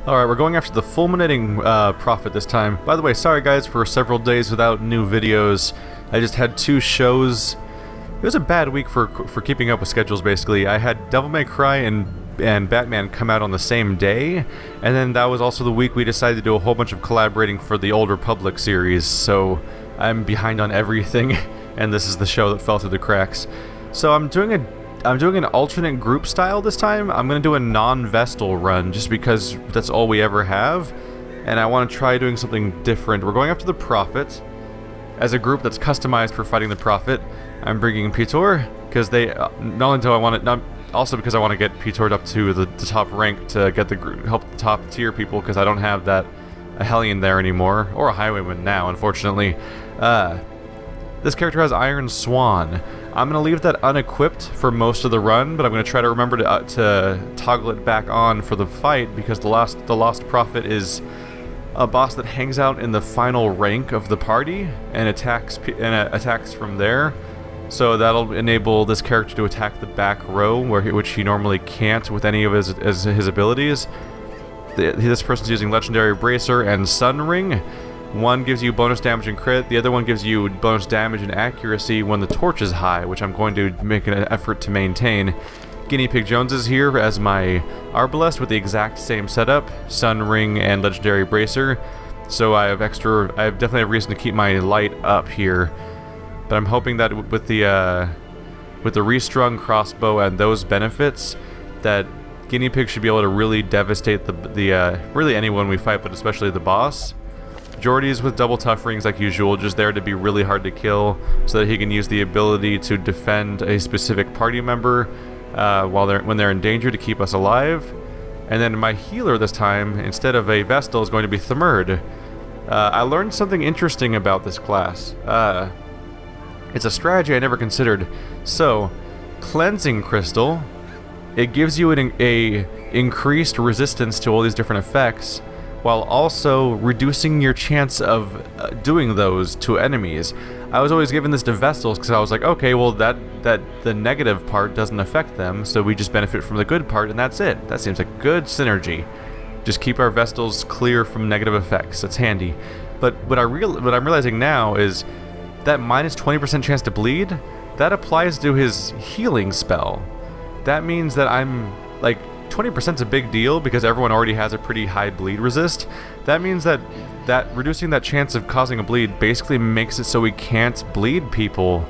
Alright, we're going after the Fulminating Prophet this time. By the way, sorry guys for several days without new videos. I just had 2 shows. It was a bad week for keeping up with schedules, basically. I had Devil May Cry and Batman come out on the same day, and then that was also the week we decided to do a whole bunch of collaborating for the Old Republic series, so I'm behind on everything, and this is the show that fell through the cracks. So I'm doing an alternate group style this time. I'm going to do a non-Vestal run, just because that's all we ever have, and I want to try doing something different. We're going after the Prophet, as a group that's customized for fighting the Prophet. I'm bringing Pitor, because they, not only do I want it, also because I want to get Pitor up to the top rank to get the group, help the top tier people, because I don't have a Hellion there anymore, or a Highwayman now, unfortunately. This character has Iron Swan. I'm going to leave that unequipped for most of the run, but I'm going to try to remember to toggle it back on for the fight, because the Lost Prophet is a boss that hangs out in the final rank of the party and attacks from there. So that'll enable this character to attack the back row, which he normally can't with any of his abilities. This person's using Legendary Bracer and Sun Ring. One gives you bonus damage and crit, the other one gives you bonus damage and accuracy when the torch is high, which I'm going to make an effort to maintain. Guinea Pig Jones is here as my Arbalest with the exact same setup, Sun Ring and Legendary Bracer. So I definitely have reason to keep my light up here. But I'm hoping that with the restrung crossbow and those benefits, that Guinea Pig should be able to really devastate really anyone we fight, but especially the boss. Jordy's with double tough rings like usual, just there to be really hard to kill, so that he can use the ability to defend a specific party member when they're in danger to keep us alive. And then my healer this time, instead of a Vestal, is going to be Thmurd. I learned something interesting about this class. It's a strategy I never considered. So, Cleansing Crystal, it gives you an increased resistance to all these different effects, while also reducing your chance of doing those to enemies. I was always given this to Vestals because I was like, okay, well that the negative part doesn't affect them, so we just benefit from the good part, and that's it. That seems like good synergy. Just keep our Vestals clear from negative effects. That's handy. But what I'm realizing now is that minus 20% chance to bleed, that applies to his healing spell. That means that I'm like 20% is a big deal because everyone already has a pretty high bleed resist. That means that reducing that chance of causing a bleed basically makes it so we can't bleed people.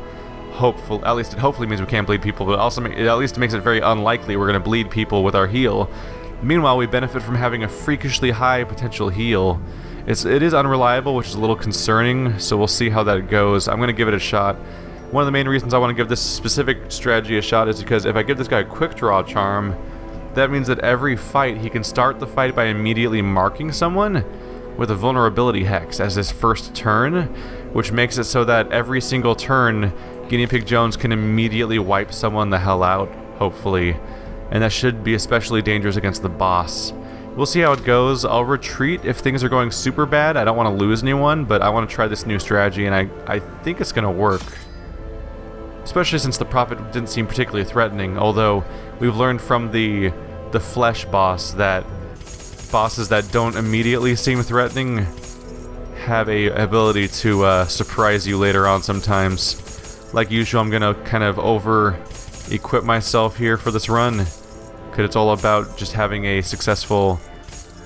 At least it hopefully means we can't bleed people, but also it at least makes it very unlikely we're going to bleed people with our heal. Meanwhile, we benefit from having a freakishly high potential heal. It is unreliable, which is a little concerning, so we'll see how that goes. I'm going to give it a shot. One of the main reasons I want to give this specific strategy a shot is because if I give this guy a quick draw charm, that means that every fight, he can start the fight by immediately marking someone with a vulnerability hex as his first turn, which makes it so that every single turn, Guinea Pig Jones can immediately wipe someone the hell out, hopefully. And that should be especially dangerous against the boss. We'll see how it goes. I'll retreat if things are going super bad. I don't want to lose anyone, but I want to try this new strategy, and I think it's going to work. Especially since the Prophet didn't seem particularly threatening, although we've learned from the flesh boss that bosses that don't immediately seem threatening have a ability to surprise you later on sometimes. Like usual, I'm gonna kind of over-equip myself here for this run, because it's all about just having a successful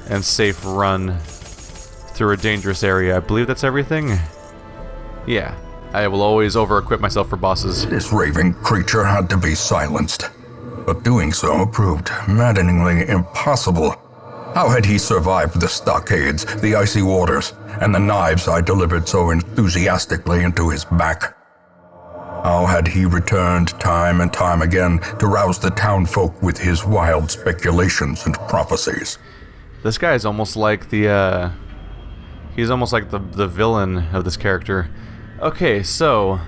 and safe run through a dangerous area. I believe that's everything? Yeah. I will always over-equip myself for bosses. This raving creature had to be silenced, but doing so proved maddeningly impossible. How had he survived the stockades, the icy waters, and the knives I delivered so enthusiastically into his back? How had he returned time and time again to rouse the townfolk with his wild speculations and prophecies? This guy is almost like the villain of this character. Okay, so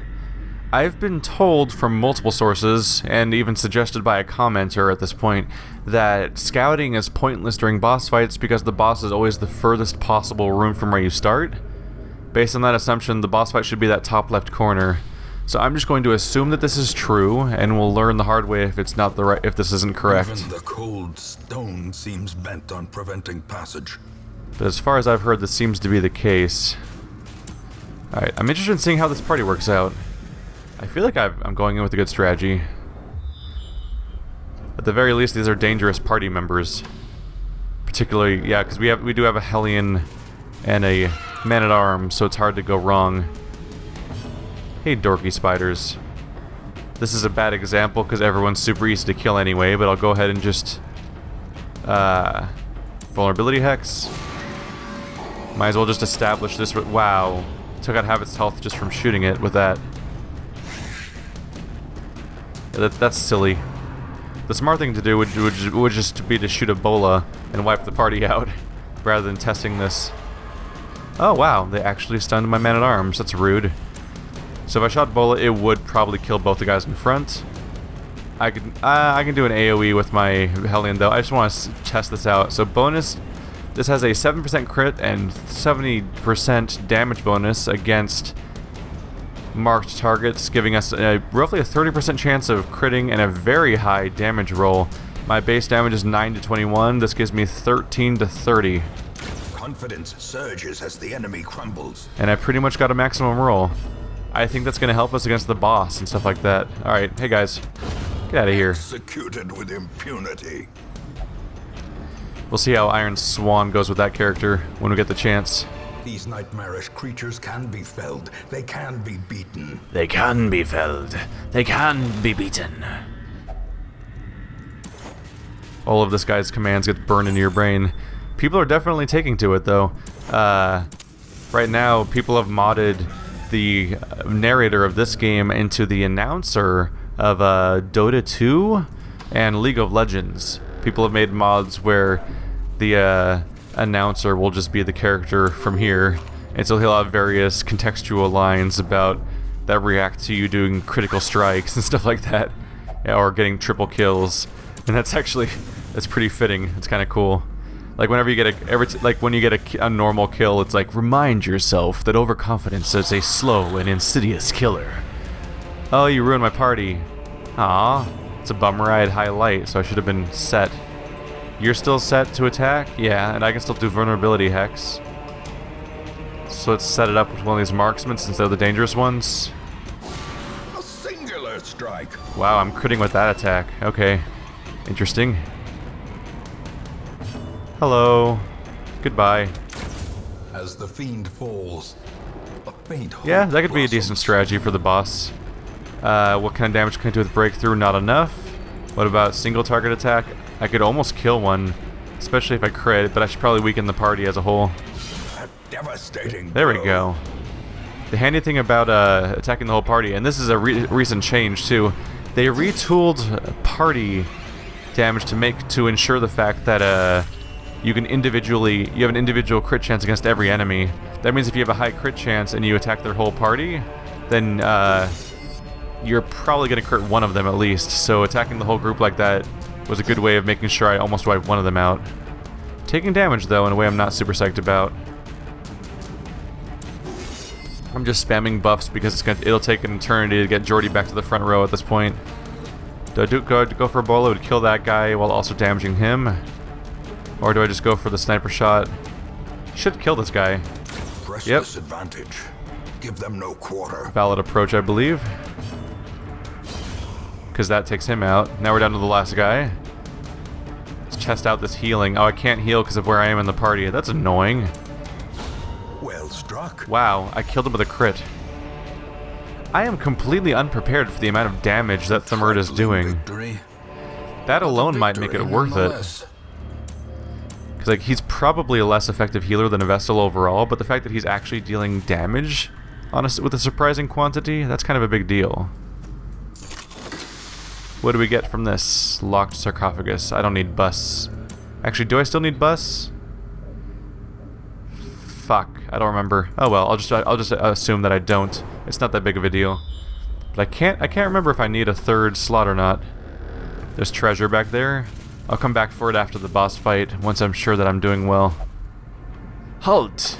I've been told from multiple sources, and even suggested by a commenter at this point, that scouting is pointless during boss fights because the boss is always the furthest possible room from where you start. Based on that assumption, the boss fight should be that top left corner. So I'm just going to assume that this is true, and we'll learn the hard way if it's not the right, if this isn't correct. Even the cold stone seems bent on preventing passage. But as far as I've heard, this seems to be the case. Alright, I'm interested in seeing how this party works out. I feel like I'm going in with a good strategy. At the very least, these are dangerous party members. Particularly, yeah, because we do have a Hellion and a man-at-arms, so it's hard to go wrong. Hey, dorky spiders. This is a bad example because everyone's super easy to kill anyway, but I'll go ahead and just... vulnerability hex. Might as well just establish this with... Wow. Took out half its health just from shooting it with that. Yeah, that's silly. The smart thing to do would just be to shoot a bola and wipe the party out, rather than testing this. Oh wow, they actually stunned my man-at-arms. That's rude. So if I shot bola, it would probably kill both the guys in front. I can do an AoE with my Hellion though. I just want to test this out. So bonus, this has a 7% crit and 70% damage bonus against marked targets, giving us roughly a 30% chance of critting and a very high damage roll. My base damage is 9 to 21. This gives me 13 to 30. Confidence surges as the enemy crumbles. And I pretty much got a maximum roll. I think that's going to help us against the boss and stuff like that. Alright, hey guys. Get out of here. Executed with impunity. We'll see how Iron Swan goes with that character when we get the chance. These nightmarish creatures can be felled. They can be beaten. They can be felled. They can be beaten. All of this guy's commands get burned into your brain. People are definitely taking to it, though. Right now, people have modded the narrator of this game into the announcer of Dota 2 and League of Legends. People have made mods where the announcer will just be the character from here, and so he'll have various contextual lines about that react to you doing critical strikes and stuff like that, or getting triple kills, and that's pretty fitting. It's kind of cool. Like whenever you get when you get a normal kill, it's like, remind yourself that overconfidence is a slow and insidious killer. Oh, you ruined my party. Aw, it's a bummer. I had highlight, so I should have been set. You're still set to attack? Yeah, and I can still do vulnerability hex. So let's set it up with one of these marksmen since they're the dangerous ones. A singular strike. Wow, I'm critting with that attack. Okay, interesting. Hello. Goodbye. As the fiend falls, a faint hope Yeah, that could be a blossoms. decent strategy for the boss. What kind of damage can I do with breakthrough? Not enough. What about single target attack? I could almost kill one, especially if I crit, but I should probably weaken the party as a whole. A devastating There we blow. go. The handy thing about attacking the whole party, and this is a recent change too, they retooled party damage to ensure the fact that you have an individual crit chance against every enemy. That means if you have a high crit chance and you attack their whole party, then you're probably going to crit one of them at least. So attacking the whole group like that was a good way of making sure I almost wiped one of them out. Taking damage though in a way I'm not super psyched about. I'm just spamming buffs because it'll take an eternity to get Jordy back to the front row at this point. Do I go for a bolo to kill that guy while also damaging him? Or do I just go for the sniper shot? Should kill this guy. Press Yep. disadvantage. Give them no quarter. Valid approach, I believe. Because that takes him out. Now we're down to the last guy. Let's test out this healing. Oh, I can't heal because of where I am in the party. That's annoying. Well struck. Wow, I killed him with a crit. I am completely unprepared for the amount of damage that Thamurt is doing. Victory. That alone might make it Victory worth it. nonetheless. Because like, he's probably a less effective healer than a Vestal overall, but the fact that he's actually dealing damage with a surprising quantity, that's kind of a big deal. What do we get from this? Locked sarcophagus. I don't need bus. Actually, do I still need bus? Fuck, I don't remember. Oh well, I'll just assume that I don't. It's not that big of a deal. But I can't remember if I need a third slot or not. There's treasure back there. I'll come back for it after the boss fight, once I'm sure that I'm doing well. Halt!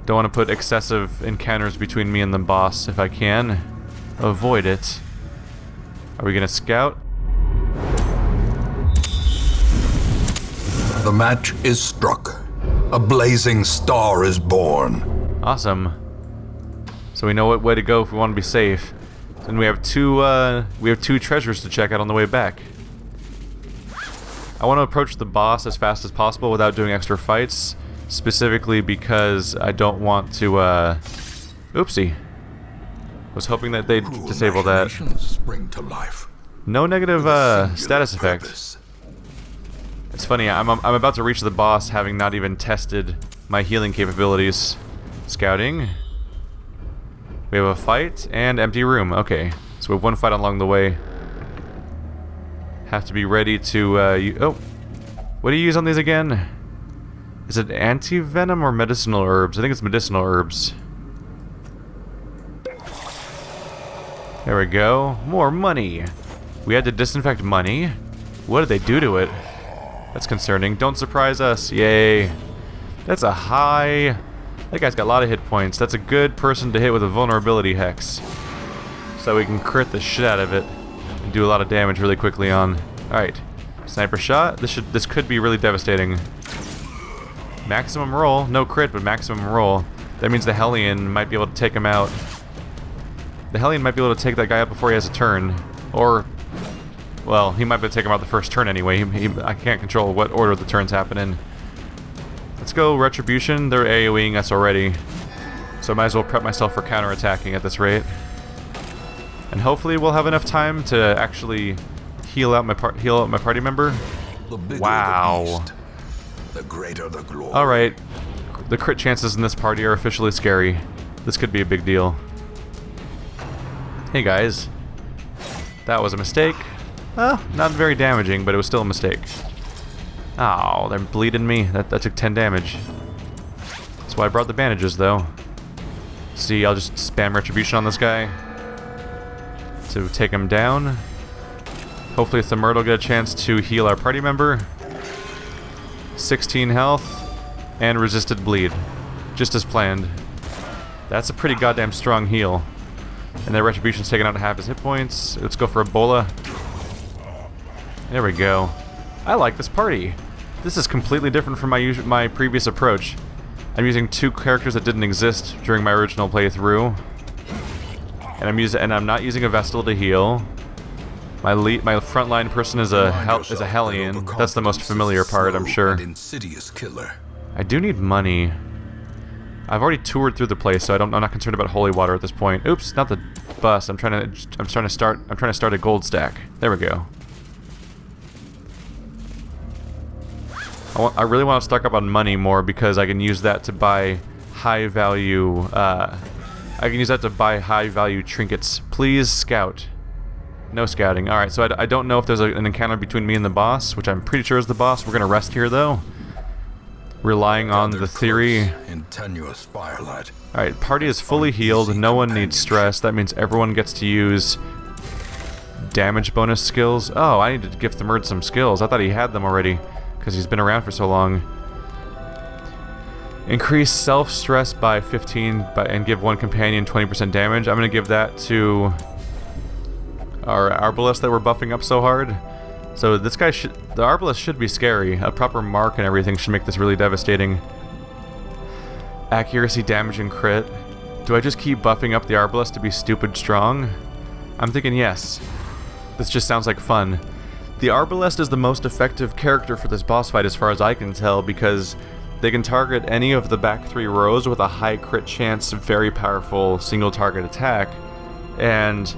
Don't want to put excessive encounters between me and the boss if I can. Avoid it. Are we gonna scout? The match is struck. A blazing star is born. Awesome. So we know what way to go if we want to be safe. And we have two treasures to check out on the way back. I want to approach the boss as fast as possible without doing extra fights, specifically because I don't want to, oopsie. Was hoping that they'd disable that. Spring to life. No negative, status effect. It's funny, I'm about to reach the boss having not even tested my healing capabilities. Scouting. We have a fight and empty room. Okay, so we have one fight along the way. Have to be ready to, oh. What do you use on these again? Is it anti-venom or medicinal herbs? I think it's medicinal herbs. There we go. More money. We had to disinfect money? What did they do to it? That's concerning. Don't surprise us. Yay. That's a high... That guy's got a lot of hit points. That's a good person to hit with a vulnerability hex. So we can crit the shit out of it and do a lot of damage really quickly on. Alright. Sniper shot. This could be really devastating. Maximum roll. No crit, but maximum roll. That means the Hellion might be able to take him out. The Hellion might be able to take that guy out before he has a turn. Or... Well, he might be able to take him out the first turn anyway. I can't control what order the turns happen in. Let's go Retribution. They're AoEing us already. So I might as well prep myself for counterattacking at this rate. And hopefully we'll have enough time to actually heal out my party member. Wow. The beast, the greater the glory. Alright. The crit chances in this party are officially scary. This could be a big deal. Hey guys. That was a mistake. Not very damaging, but it was still a mistake. Oh, they're bleeding me. That took 10 damage. That's why I brought the bandages, though. See, I'll just spam Retribution on this guy to take him down. Hopefully Thamurt will get a chance to heal our party member. 16 health and resisted bleed. Just as planned. That's a pretty goddamn strong heal. And their Retribution's taken out half his hit points. Let's go for Ebola. There we go. I like this party. This is completely different from my previous approach. I'm using two characters that didn't exist during my original playthrough, and I'm not using a Vestal to heal. My frontline person is a Hellion. That's the most familiar part, I'm sure. I do need money. I've already toured through the place, so I'm not concerned about holy water at this point. Oops, not the bus. I'm trying to start a gold stack. There we go. I really want to stock up on money more because I can use that to buy high value. I can use that to buy high value trinkets. Please scout. No scouting. All right, so I don't know if there's an encounter between me and the boss, which I'm pretty sure is the boss. We're gonna rest here though, relying on the theory. In tenuous firelight. All right, party is fully healed. No one needs stress. That means everyone gets to use damage bonus skills. Oh, I need to give Thamurt some skills. I thought he had them already, because he's been around for so long. Increase self-stress by 15 and give one companion 20% damage. I'm going to give that to our Arbalest that we're buffing up so hard. So this guy the Arbalest should be scary. A proper mark and everything should make this really devastating. Accuracy, damage, and crit. Do I just keep buffing up the Arbalest to be stupid strong? I'm thinking yes. This just sounds like fun. The Arbalest is the most effective character for this boss fight as far as I can tell, because they can target any of the back 3 rows with a high crit chance, very powerful single target attack, and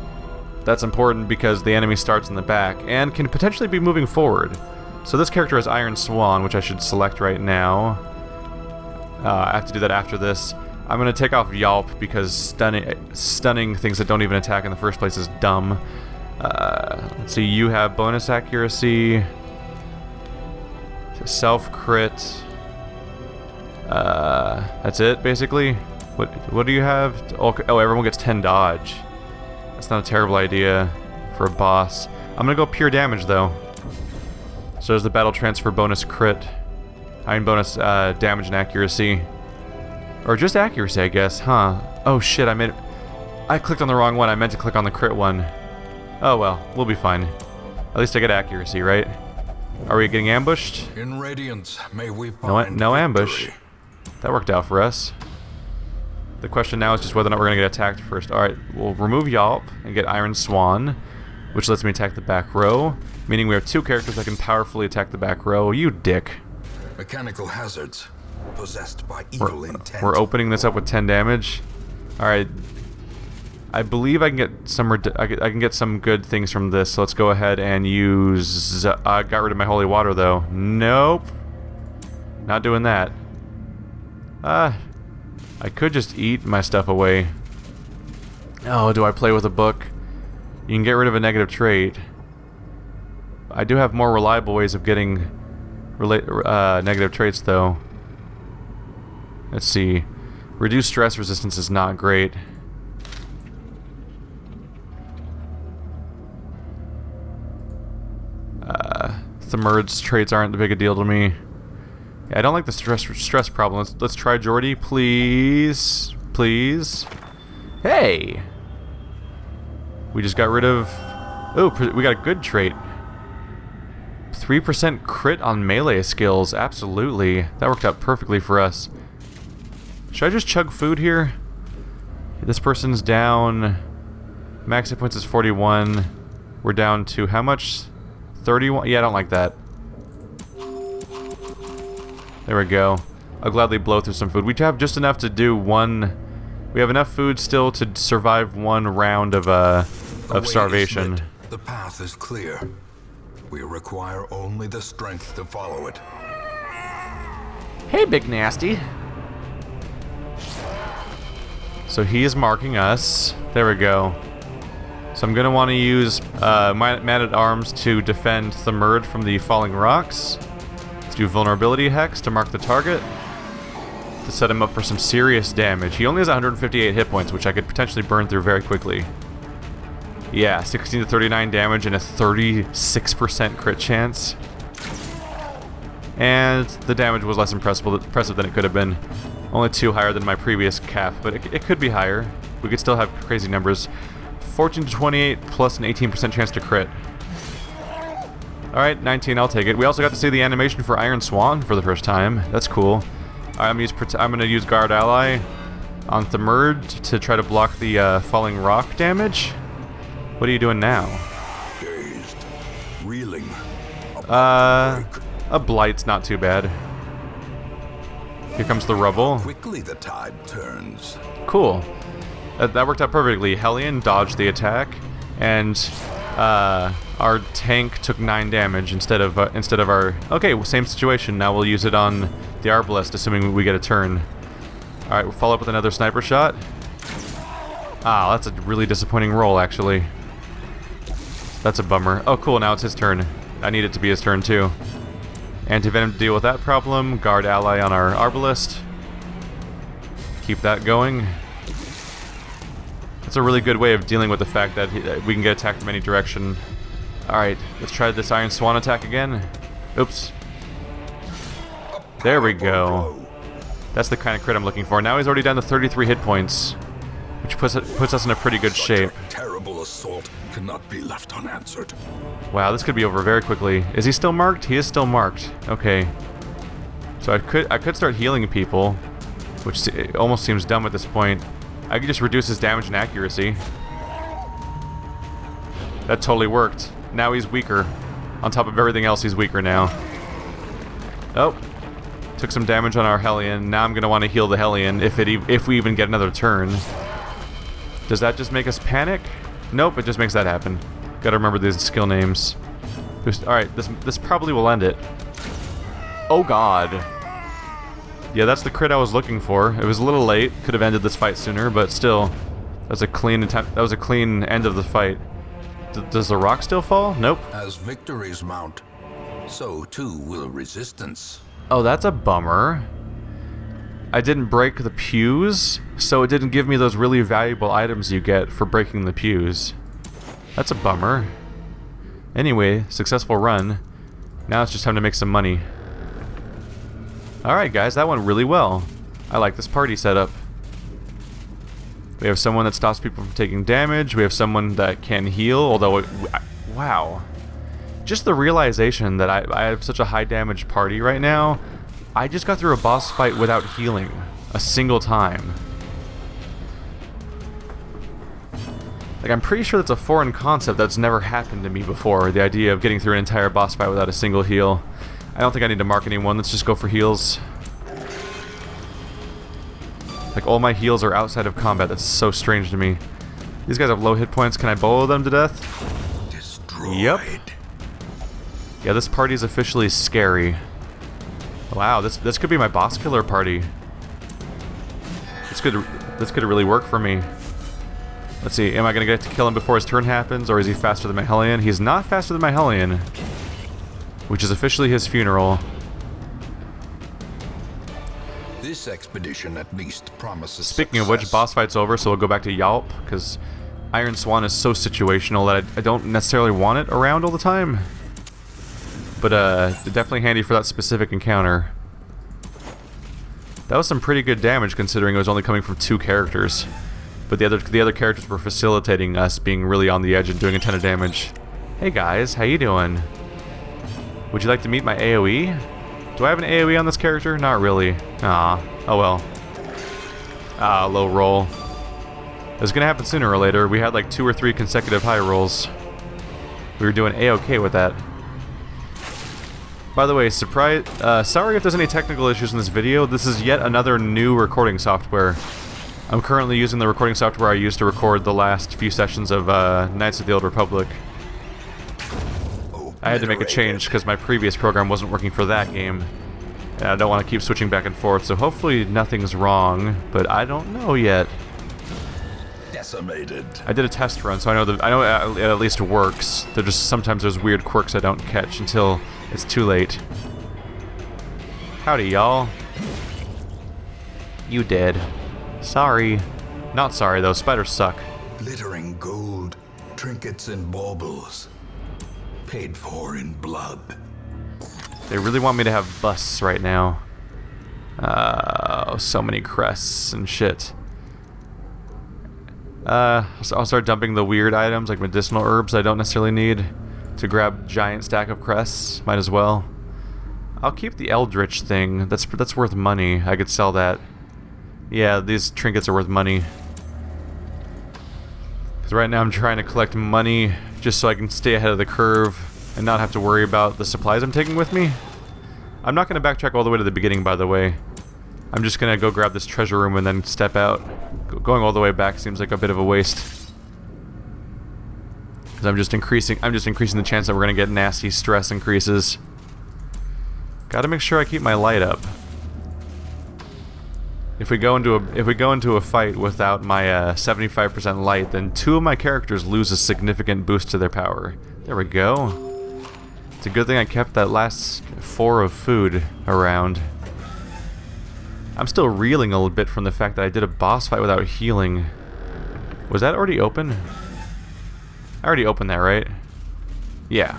that's important because the enemy starts in the back and can potentially be moving forward. So this character has Iron Swan, which I should select right now. I have to do that after this. I'm going to take off Yalp because stunning things that don't even attack in the first place is dumb. Let's see, you have bonus accuracy, self-crit, that's it, basically. What do you have? Oh, everyone gets 10 dodge. That's not a terrible idea for a boss. I'm gonna go pure damage, though. So there's the battle transfer bonus crit. Bonus damage and accuracy. Or just accuracy, I guess, huh? Oh shit, I clicked on the wrong one. I meant to click on the crit one. Oh well, we'll be fine. At least I get accuracy, right? Are we getting ambushed? In Radiance, may we find No ambush. victory. That worked out for us. The question now is just whether or not we're gonna get attacked first. Alright, we'll remove Yawp and get Iron Swan, which lets me attack the back row, meaning we have 2 characters that can powerfully attack the back row. You dick. Mechanical hazards possessed by evil intent. We're opening this up with 10 damage. Alright. I believe I can get some I can get some good things from this, so let's go ahead and use... got rid of my holy water, though. Nope. Not doing that. I could just eat my stuff away. Oh, do I play with a book? You can get rid of a negative trait. I do have more reliable ways of getting negative traits, though. Let's see. Reduced stress resistance is not great. Thumurd's traits aren't the big a deal to me. Yeah, I don't like the stress problem. Let's try Jordy, please. Please. Hey! We just got rid of... Oh, we got a good trait. 3% crit on melee skills. Absolutely. That worked out perfectly for us. Should I just chug food here? This person's down... Max hit points is 41. We're down to how much? 31? Yeah, I don't like that. There we go. I'll gladly blow through some food. We have just enough to do one... We have enough food still to survive one round of starvation. The path is clear. We require only the strength to follow it. Hey, Big Nasty. So he is marking us. There we go. So I'm going to want to use Man-at-Arms to defend Thumurd from the falling rocks. Let's do Vulnerability Hex to mark the target. To set him up for some serious damage. He only has 158 hit points, which I could potentially burn through very quickly. Yeah, 16 to 39 damage and a 36% crit chance. And the damage was less impressive than it could have been. Only 2 higher than my previous cap, but it could be higher. We could still have crazy numbers. 14 to 28 plus an 18% chance to crit. Alright, 19, I'll take it. We also got to see the animation for Iron Swan for the first time. That's cool. I'm going to use Guard Ally on Thumurd to try to block the falling rock damage. What are you doing now? Dazed, reeling. A Blight's not too bad. Here comes the rubble. Quickly the tide turns. Cool. That worked out perfectly. Hellion dodged the attack, and our tank took 9 damage instead of our... Okay, well, same situation. Now we'll use it on the Arbalest, assuming we get a turn. Alright, we'll follow up with another sniper shot. Ah, that's a really disappointing roll, actually. That's a bummer. Oh, cool, now it's his turn. I need it to be his turn, too. Anti-Venom to deal with that problem. Guard Ally on our Arbalest. Keep that going. That's a really good way of dealing with the fact that we can get attacked from any direction. Alright, let's try this Iron Swan attack again. Oops. There we go. That's the kind of crit I'm looking for. Now he's already down to 33 hit points, which puts us in a pretty good shape. Terrible assault cannot be left unanswered. Wow, this could be over very quickly. Is he still marked? He is still marked. Okay. So I could start healing people, which almost seems dumb at this point. I could just reduce his damage and accuracy. That totally worked. Now he's weaker. On top of everything else, he's weaker now. Oh. Took some damage on our Hellion. Now I'm going to want to heal the Hellion if we even get another turn. Does that just make us panic? Nope, it just makes that happen. Gotta remember these skill names. Alright, this probably will end it. Oh god. Yeah, that's the crit I was looking for. It was a little late. Could have ended this fight sooner, but still. That was a clean end of the fight. Does the rock still fall? Nope. As victories mount, so too will resistance. Oh, that's a bummer. I didn't break the pews, so it didn't give me those really valuable items you get for breaking the pews. That's a bummer. Anyway, successful run. Now it's just time to make some money. Alright guys, that went really well. I like this party setup. We have someone that stops people from taking damage. We have someone that can heal, although wow. Just the realization that I have such a high damage party right now. I just got through a boss fight without healing a single time. Like, I'm pretty sure that's a foreign concept that's never happened to me before, the idea of getting through an entire boss fight without a single heal. I don't think I need to mark anyone, let's just go for heals. Like, all my heals are outside of combat, that's so strange to me. These guys have low hit points, can I bolo them to death? Destroyed. Yep. Yeah, this party is officially scary. Wow, this could be my boss killer party. This could really work for me. Let's see, am I gonna get to kill him before his turn happens, or is he faster than my Hellion? He's not faster than my Hellion, which is officially his funeral. This expedition at least promises Speaking of which, boss fight's over, so we'll go back to Yalp, because Iron Swan is so situational that I don't necessarily want it around all the time. But definitely handy for that specific encounter. That was some pretty good damage considering it was only coming from 2 characters. But the other characters were facilitating us being really on the edge and doing a ton of damage. Hey guys, how you doing? Would you like to meet my AoE? Do I have an AoE on this character? Not really. Ah, oh well. Ah, low roll. It was gonna happen sooner or later. We had like 2 or 3 consecutive high rolls. We were doing A-okay with that. By the way, sorry if there's any technical issues in this video. This is yet another new recording software. I'm currently using the recording software I used to record the last few sessions of Knights of the Old Republic. I had to make a change because my previous program wasn't working for that game. And I don't want to keep switching back and forth, so hopefully nothing's wrong, but I don't know yet. Decimated. I did a test run, so I know it at least works. Sometimes there's weird quirks I don't catch until it's too late. Howdy, y'all. You dead. Sorry. Not sorry, though. Spiders suck. Glittering gold, trinkets and baubles. Paid for in blood. They really want me to have busts right now. So many crests and shit. I'll start dumping the weird items, like medicinal herbs I don't necessarily need, to grab giant stack of crests. Might as well. I'll keep the Eldritch thing. That's worth money. I could sell that. Yeah, these trinkets are worth money. Because right now I'm trying to collect money just so I can stay ahead of the curve and not have to worry about the supplies I'm taking with me. I'm not going to backtrack all the way to the beginning, by the way. I'm just going to go grab this treasure room and then step out. Going all the way back seems like a bit of a waste. Because I'm just increasing the chance that we're going to get nasty stress increases. Gotta make sure I keep my light up. If we go into a fight without my 75% light, then 2 of my characters lose a significant boost to their power. There we go. It's a good thing I kept that last 4 of food around. I'm still reeling a little bit from the fact that I did a boss fight without healing. Was that already open? I already opened that, right? Yeah.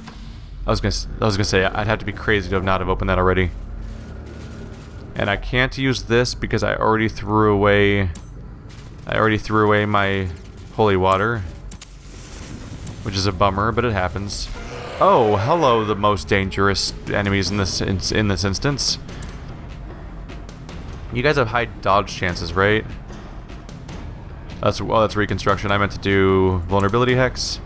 I was gonna say I'd have to be crazy to not have opened that already. And I can't use this because I already threw away my holy water, which is a bummer, but it happens. Oh, hello, the most dangerous enemies in this instance. You guys have high dodge chances, right? That's reconstruction. I meant to do vulnerability hex.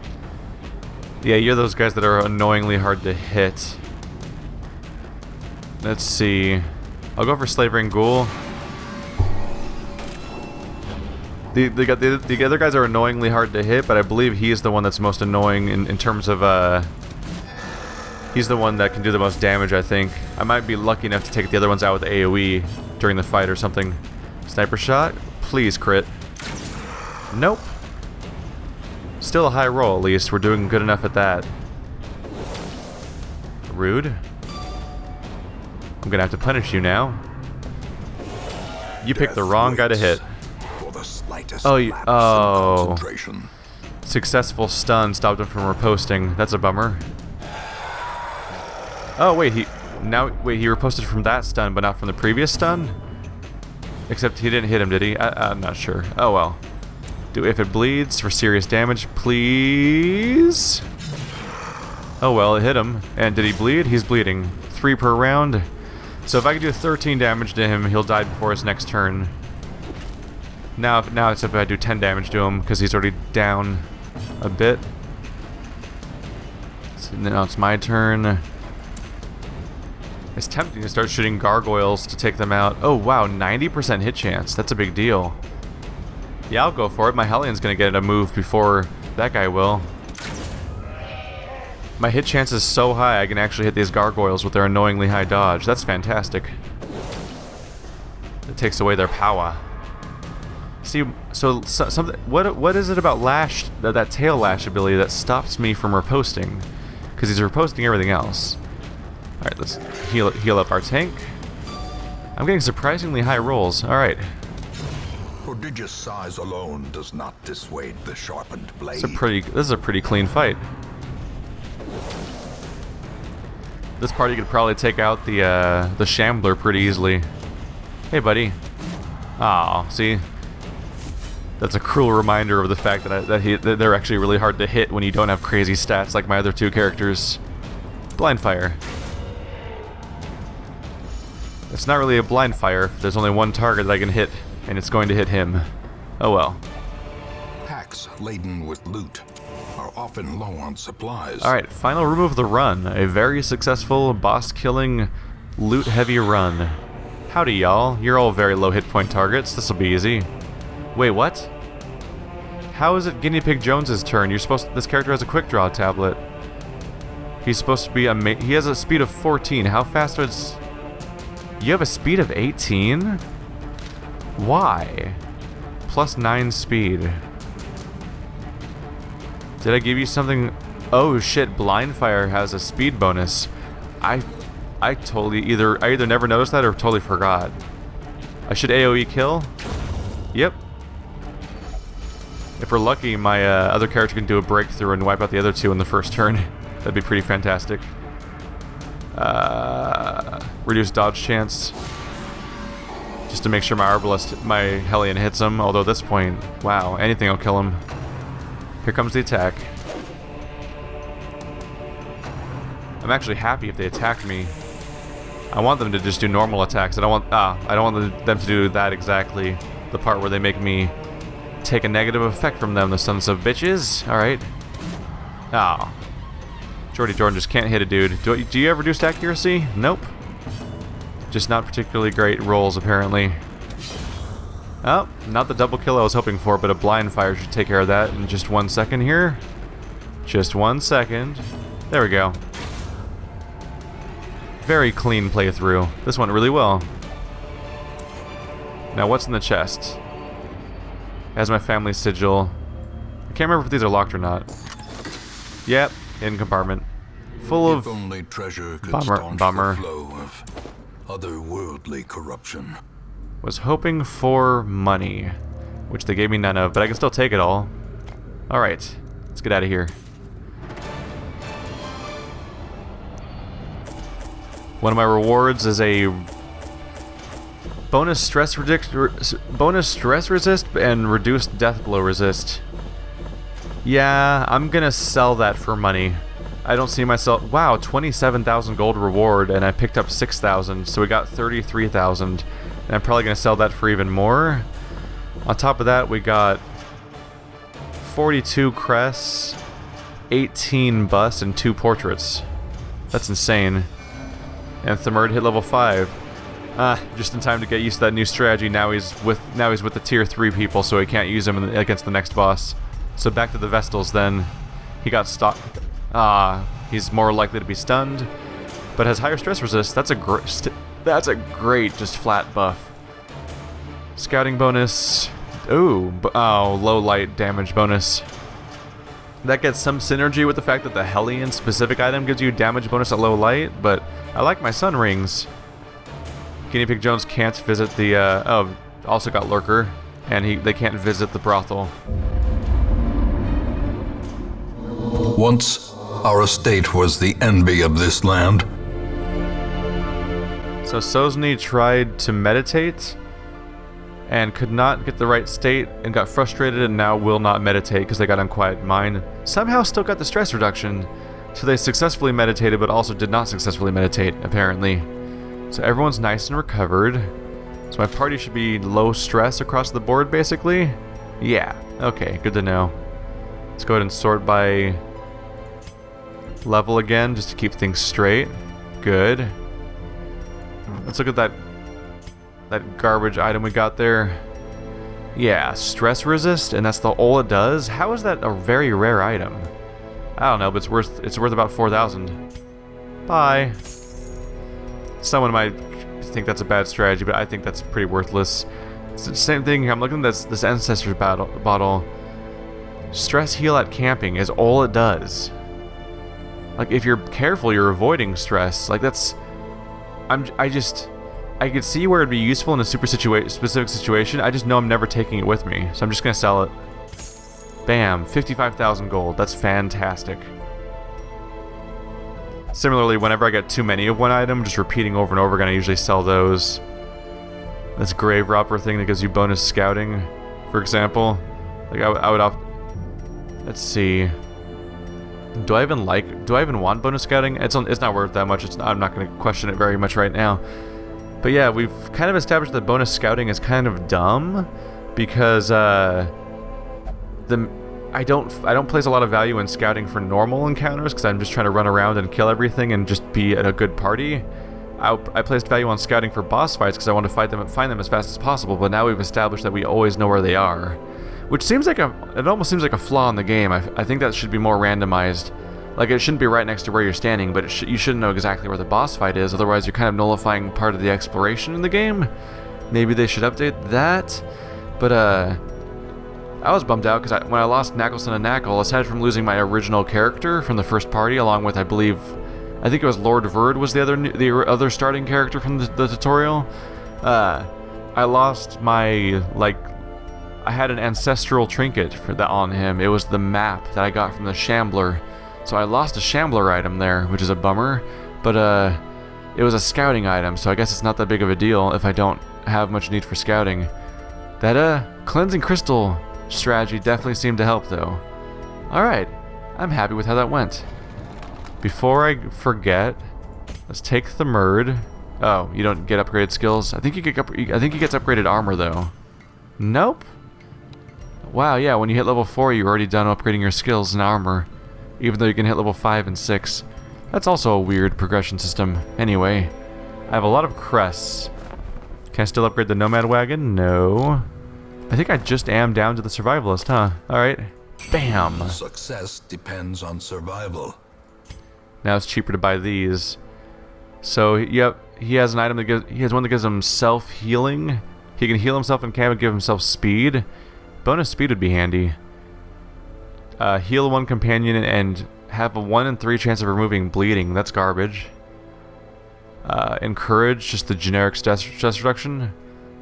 Yeah, you're those guys that are annoyingly hard to hit. Let's see. I'll go for Slavering Ghoul. The other guys are annoyingly hard to hit, but I believe he's the one that's most annoying in terms of, he's the one that can do the most damage, I think. I might be lucky enough to take the other ones out with AoE during the fight or something. Sniper shot? Please crit. Nope. Still a high roll, at least. We're doing good enough at that. Rude. I'm gonna have to punish you now. You picked the wrong guy to hit. Oh. Successful stun stopped him from riposting. That's a bummer. Oh wait, he riposted from that stun, but not from the previous stun? Except he didn't hit him, did he? I'm not sure. Oh well. Do if it bleeds for serious damage, please. Oh well, it hit him. And did he bleed? He's bleeding. 3 per round. So if I could do 13 damage to him, he'll die before his next turn. Now it's if I do 10 damage to him, because he's already down a bit. So now it's my turn. It's tempting to start shooting gargoyles to take them out. Oh wow, 90% hit chance. That's a big deal. Yeah, I'll go for it. My Hellion's gonna get a move before that guy will. My hit chance is so high I can actually hit these gargoyles with their annoyingly high dodge. That's fantastic. It takes away their power. See, so something. What is it about lash, that tail lash ability that stops me from riposting? Because he's riposting everything else. All right, let's heal up our tank. I'm getting surprisingly high rolls. All right. Prodigious size alone does not dissuade the sharpened blade. This is a pretty clean fight. This party could probably take out the Shambler pretty easily. Hey, buddy. Aw, see? That's a cruel reminder of the fact that they're actually really hard to hit when you don't have crazy stats like my other 2 characters. Blind fire. It's not really a blind fire if there's only one target that I can hit, and it's going to hit him. Oh well. Packs laden with loot are often low on supplies. Alright, final room of the run. A very successful, boss-killing, loot-heavy run. Howdy, y'all. You're all very low hit point targets. This'll be easy. Wait, what? How is it Guinea Pig Jones's turn? This character has a quick draw tablet. He's supposed to be he has a speed of 14. How fast is... You have a speed of 18? Why? Plus 9 speed. Did I give you something? Oh shit, blind fire has a speed bonus. I totally either never noticed that or totally forgot. I should AoE kill? Yep. If we're lucky, my other character can do a breakthrough and wipe out the other 2 in the first turn. That'd be pretty fantastic. Reduce dodge chance. Just to make sure my Hellion hits him. Although at this point, wow, anything will kill him. Here comes the attack. I'm actually happy if they attack me. I want them to just do normal attacks. I don't want them to do that exactly. The part where they make me take a negative effect from them, the sons of bitches. Alright. Oh. Jordan just can't hit a dude. Do you have reduced accuracy? Nope. Just not particularly great rolls, apparently. Oh, not the double kill I was hoping for, but a blind fire should take care of that in just 1 second here. Just 1 second. There we go. Very clean playthrough. This went really well. Now what's in the chest? Has my family sigil. I can't remember if these are locked or not. Yep, hidden compartment. Full of only treasure could bummer. The flow of otherworldly corruption. Was hoping for money, which they gave me none of, but I can still take it all. Alright, let's get out of here. One of my rewards is a bonus stress resist and reduced death blow resist. Yeah, I'm gonna sell that for money. I don't see myself... Wow, 27,000 gold reward, and I picked up 6,000, so we got 33,000. And I'm probably gonna sell that for even more. On top of that, we got 42 crests, 18 busts, and 2 portraits. That's insane. And Thamurd hit level 5. Just in time to get used to that new strategy. Now he's with the tier 3 people, so he can't use them against the next boss. So back to the Vestals then. He got stuck. He's more likely to be stunned, but has higher stress resist. That's a great just flat buff. Scouting bonus. Ooh, low light damage bonus. That gets some synergy with the fact that the Hellion specific item gives you damage bonus at low light, but I like my sun rings. Guinea Pig Jones can't visit the, also got Lurker, and they can't visit the brothel. Once, our estate was the envy of this land. So Sosny tried to meditate, and could not get the right state and got frustrated and now will not meditate because they got unquiet mind. Somehow still got the stress reduction, so they successfully meditated but also did not successfully meditate, apparently. So everyone's nice and recovered. So my party should be low stress across the board, basically? Yeah, okay, good to know. Let's go ahead and sort by level again, just to keep things straight. Good. Let's look at that garbage item we got there. Yeah, stress resist, and that's all it does? How is that a very rare item? I don't know, but it's worth about 4,000. Bye. Someone might think that's a bad strategy, but I think that's pretty worthless. It's the same thing here. I'm looking at this Ancestor's bottle. Stress heal at camping is all it does. Like, if you're careful, you're avoiding stress. Like, that's... I could see where it'd be useful in a specific situation. I just know I'm never taking it with me, so I'm just gonna sell it. Bam, 55,000 gold. That's fantastic. Similarly, whenever I get too many of one item, just repeating over and over again, I usually sell those. This grave robber thing that gives you bonus scouting, for example. Like, I would opt... Let's see. Do I even want bonus scouting? It's not worth that much. I'm not going to question it very much right now. But yeah, we've kind of established that bonus scouting is kind of dumb because I don't place a lot of value in scouting for normal encounters because I'm just trying to run around and kill everything and just be at a good party. I placed value on scouting for boss fights because I want to find them as fast as possible. But now we've established that we always know where they are, which seems like it almost seems like a flaw in the game. I think that should be more randomized. Like, it shouldn't be right next to where you're standing, but you shouldn't know exactly where the boss fight is, otherwise you're kind of nullifying part of the exploration in the game. Maybe they should update that. But, I was bummed out because when I lost Knuckleson and Knackle, aside from losing my original character from the first party, along with, I think it was Lord Verd was the other starting character from the tutorial, I lost my, I had an ancestral trinket on him. It was the map that I got from the Shambler. So I lost a Shambler item there, which is a bummer, but it was a scouting item, so I guess it's not that big of a deal if I don't have much need for scouting. That cleansing crystal strategy definitely seemed to help though. Alright, I'm happy with how that went. Before I forget, let's take the Murd. Oh, you don't get upgraded skills? I think he gets upgraded armor though. Nope. Wow, yeah, when you hit level 4 you're already done upgrading your skills and armor. Even though you can hit level 5 and 6. That's also a weird progression system. Anyway, I have a lot of crests. Can I still upgrade the Nomad Wagon? No. I think I just am down to the Survivalist, huh? Alright. Bam! Success depends on survival. Now it's cheaper to buy these. So, yep, he has an item he has one that gives him self-healing. He can heal himself in camp and give himself speed. Bonus speed would be handy. Heal one companion and have a 1 in 3 chance of removing bleeding. That's garbage. Encourage, just the generic stress reduction.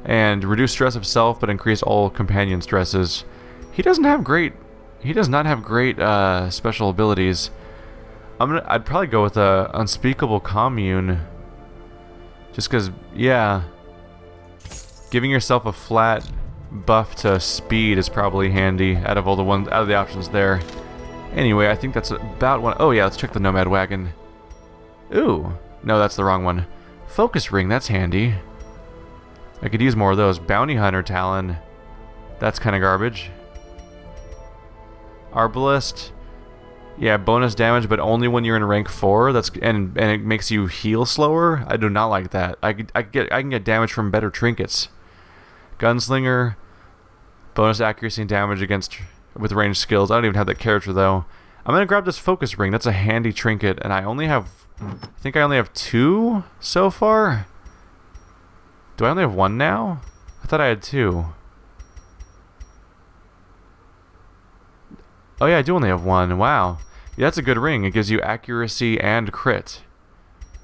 And reduce stress of self, but increase all companion stresses. He does not have great special abilities. I'd probably go with a unspeakable commune. Just because, yeah. Giving yourself a flat buff to speed is probably handy out of the options there. Anyway, I think that's about one. Oh yeah, let's check the Nomad Wagon. Ooh, no, that's the wrong one. Focus ring, that's handy. I could use more of those. Bounty Hunter Talon, that's kind of garbage. Arbalest, yeah, bonus damage, but only when you're in rank 4. And it makes you heal slower. I do not like that. I can get damage from better trinkets. Gunslinger, bonus accuracy and damage with ranged skills. I don't even have that character though. I'm gonna grab this focus ring. That's a handy trinket, and I think I only have 2 so far. Do I only have 1 now? I thought I had 2. Oh yeah, I do only have 1. Wow. Yeah, that's a good ring. It gives you accuracy and crit.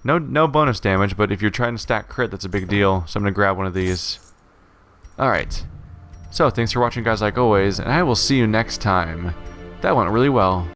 No bonus damage, but if you're trying to stack crit, that's a big deal. So I'm gonna grab one of these. Alright, so thanks for watching guys like always, and I will see you next time. That went really well.